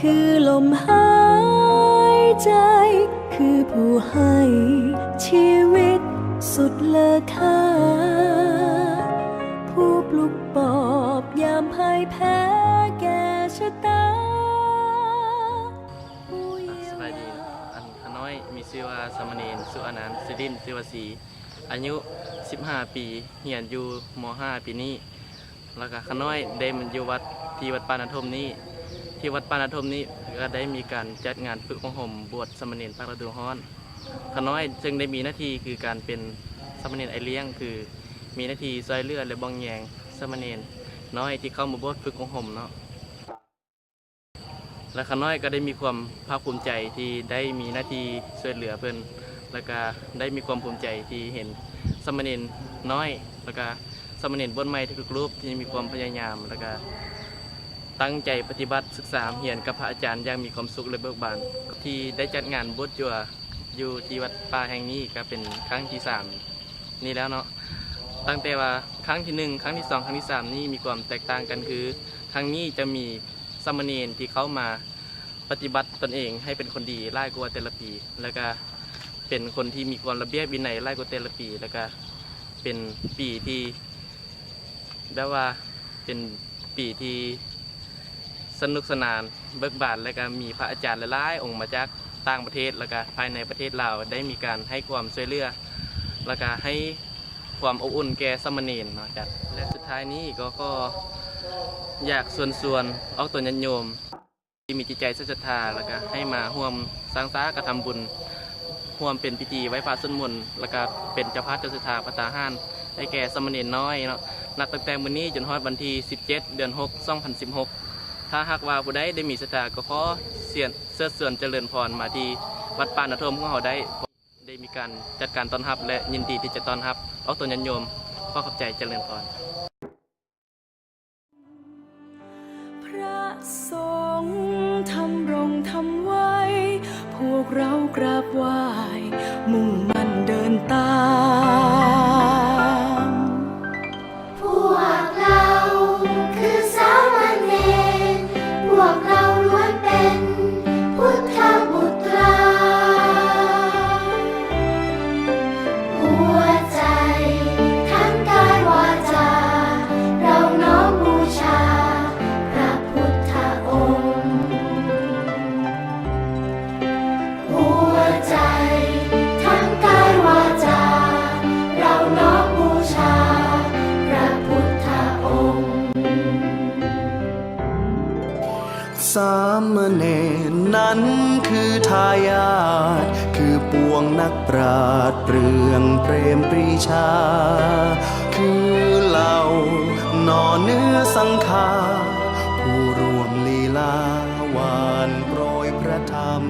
คือลมหายใจคือผู้ให้ชีวิตสุดเลอค่าผู้ปลุกปลอบยามพ่ายแพ้แก่ชะตาสบายดีอันน้อยมีชื่อว่าสามเณรสุอนันต์สิรินทร์ศิวศรีอายุ15 ปีเรียนอยู่ม.5 ปีนี้แล้วก็ขน้อยได้มันอยู่วัดที่วัดปานาทมนี้ที่วัดปานาทมนี้ก็ได้มีการจัดงานฝึกอบรมบวชสามเณรภาคฤดูร้อนขน้อยจึงได้มีหน้าที่คือการเป็นสามเณรไอเลี้ยงคือมีหน้าที่ซอยเลือดและบองแยงสามเณรน้อยที่เข้ามาบวชฝึกอบรมเนาะและขน้อยก็ได้มีความภาคภูมิใจที่ได้มีหน้าที่ช่วยเหลือเพิ่นแล้วก็ได้มีความภูมิใจที่เห็นสามเณรน้อยแล้วก็สามเณรบวชใหม่ทุกรูปที่มีความพยายามแล้วก็ตั้งใจปฏิบัติศึกษาเรียนกับพระอาจารย์อย่างมีความสุขและเบิกบานที่ได้จัดงานบวชอยู่ที่วัดป่าแห่งนี้ก็เป็นครั้งที่3นี่แล้วเนาะตั้งแต่ว่าครั้งที่1ครั้งที่2ครั้งที่3นี่มีความแตกต่างกันคือครั้งนี้จะมีสามเณรที่เข้ามาปฏิบัติตนเองให้เป็นคนดีไล่กว่าแต่ละปีแล้วก็เป็นคนที่มีความระเบียบวินัยไล่กว่าแต่ละปีแล้วก็เป็นปีที่แบบว่าเป็นปีที่สนุกสนานเบิกบานและก็มีพระอาจารย์หลายๆองค์มาจากต่างประเทศแล้วก็ภายในประเทศลาวได้มีการให้ความช่วยเหลือแล้วก็ให้ความอบอุ่นแก่สามเณรเนาะจัดและสุดท้ายนี้ก็อยากส่วนออกตนญาติโยมที่มีจิตใจศรัทธาแล้วก็ให้มาร่วมสร้างสาระทำบุญร่วมเป็นพิธีไว้พระสวดมนต์แล้วก็เป็นเจ้าภาพเจ้าศรัทธาพระตาห้านให้แก่สามเณรน้อยเนาะนับตั้งแต่วันนี้จนฮอดวันที่17 เดือน 6 2016ถ้าหากว่าผู้ใดได้มีศรัทธาก็ขอเสียนเจริญพรมาที่วัดป่านาทมของเราได้มีการจัดการต้อนรับและยินดีที่จะต้อนรับออกตนญาติโยมขอขอบใจเจริญพรพระสงฆ์ทำรงทำไว้พวกเรากราบไหว้มุ่งมั่นเดินตามพวกเราคือสามเณรพวกเราล้วนเป็นพุทธบุตราหัวใจทั้งกายวาจาเราน้อมบูชาพระพุทธองค์หัวใจทั้งกายวาจาเราน้อมบูชาพระพุทธองค์สามเณรนั้นคือทายาทคือปวงนักปราชญ์เรื่องเปรมปรีชาคือเหล่าหน่อเนื้อสังขารผู้รวมลีลาวานโปรยพระธรรม